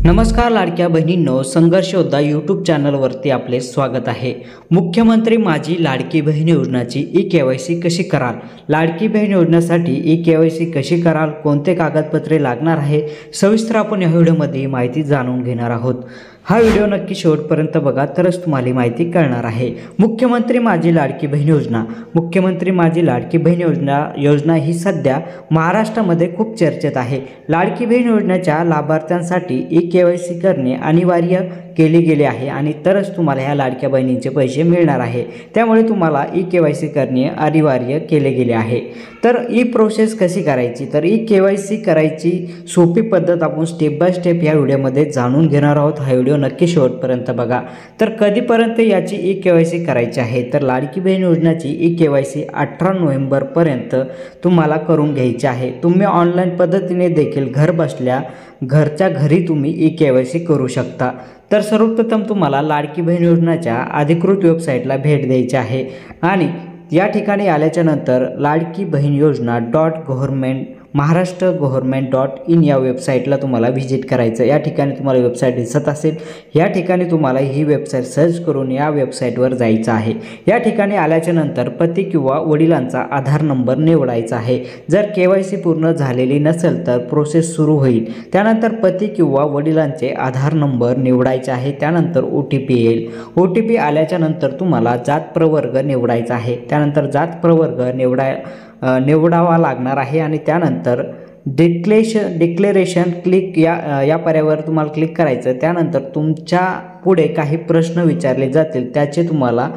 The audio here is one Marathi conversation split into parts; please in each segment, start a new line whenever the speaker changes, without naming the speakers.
नमस्कार लाडक्या बहिणींनो, संघर्ष योद्धा यूट्यूब चॅनलवरती आपले स्वागत आहे। मुख्यमंत्री माझी लाडकी बहीण योजनाची ई-केवायसी कशी कराल, लाडकी बहीण योजनेसाठी ई-केवायसी कशी कराल, कोणते कागदपत्रे लागणार आहे, सविस्तर आपण या व्हिडिओमध्ये माहिती जाणून घेणार आहोत। हा व्हिडिओ नक्की शेवटपर्यंत बघा, तरच तुम्हाला माहिती कळणार आहे। मुख्यमंत्री माझी लाडकी बहीण योजना, मुख्यमंत्री माझी लाडकी बहीण योजना ही सध्या महाराष्ट्रामध्ये खूप चर्चेत आहे। लाडकी बहीण योजनेच्या लाभार्थ्यांसाठी ई-केवायसी करणे अनिवार्य केले गेले आहे आणि तरच तुम्हाला ह्या लाडक्या बहिणींचे पैसे मिळणार आहे। त्यामुळे तुम्हाला ई-केवायसी करणे अनिवार्य केले गेले आहे। तर ई प्रोसेस कशी करायची, तर ई-केवायसी करायची सोपी पद्धत आपण स्टेप बाय स्टेप या व्हिडिओमध्ये जाणून घेणार आहोत। हा व्हिडिओ नक्की शेवटपर्यंत बघा। तर कधीपर्यंत याची ई-केवायसी करायची आहे, तर लाडकी बहीण योजनेची ई-केवायसी 18 नोव्हेंबरपर्यंत तुम्हाला करून घ्यायची आहे। तुम्ही ऑनलाईन पद्धतीने देखील घर बसल्या घरच्या घरी तुम्ही ई-केवायसी करू शकता। तर सर्वप्रथम तुम्हाला लाडकी बहीण योजनेच्या अधिकृत वेबसाईटला भेट द्यायची आहे आणि या ठिकाणी आल्याच्या नंतर लाडकी बहीण योजना .महाराष्ट्र.गव्हर्नमेंट.in या वेबसाईटला तुम्हाला व्हिजिट करायचं। या ठिकाणी तुम्हाला वेबसाईट दिसत असेल, या ठिकाणी तुम्हाला ही वेबसाईट सर्च करून या वेबसाईटवर जायचं आहे। या ठिकाणी आल्याच्या नंतर पती किंवा वडिलांचा आधार नंबर निवडायचा आहे। जर केवायसी पूर्ण झालेली नसेल तर प्रोसेस सुरू होईल। त्यानंतर पती किंवा वडिलांचे आधार नंबर निवडायचे आहे। त्यानंतर OTP येईल। OTP आल्याच्या नंतर तुम्हाला जात प्रवर्ग निवडायचा आहे। त्यानंतर जात प्रवर्ग निवडावा लागणार आहे आणि त्यानंतर डिक्लेरेशन क्लिक या पर्यायावर तुम्हाला क्लिक करायचं। त्यानंतर तुमच्या पुढे काही प्रश्न विचारले जातील, त्याचे तुम्हाला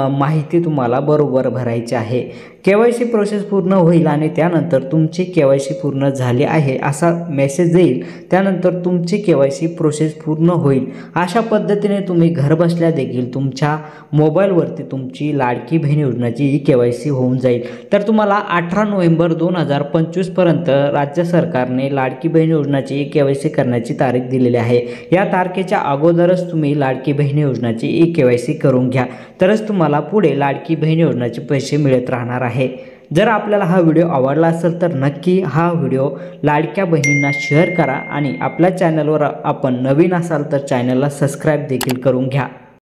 माहिती तुम्हाला बरोबर भरायची आहे। केवायसी प्रोसेस पूर्ण होईल आणि त्यानंतर तुमची केवायसी पूर्ण झाली आहे असा मेसेज येईल। त्यानंतर तुमची केवायसी प्रोसेस पूर्ण होईल। अशा पद्धतीने तुम्ही घर बसल्या देखील तुमच्या मोबाईलवरती तुमची लाडकी बहीण योजनेची ई-केवायसी होऊन जाईल। तर तुम्हाला 18 नोव्हेंबर 2025 पर्यंत राज्य सरकारने लाडकी बहीण योजनेची ई-केवायसी करण्याची तारीख दिलेली आहे। या तारखेच्या अगोदरच तुम्ही लाडकी बहीण योजनेची ई-केवायसी करून घ्या, तरच तुम्हाला पुढे लाडकी बहीण योजनेचे पैसे मिळत राहणार आहे। जर आपल्याला हा व्हिडिओ आवडला असेल तर नक्की हा व्हिडिओ लाडक्या बहिणींना शेअर करा आणि आपल्या चॅनलवर आपण नवीन असाल तर चॅनलला सबस्क्राईब देखील करून घ्या।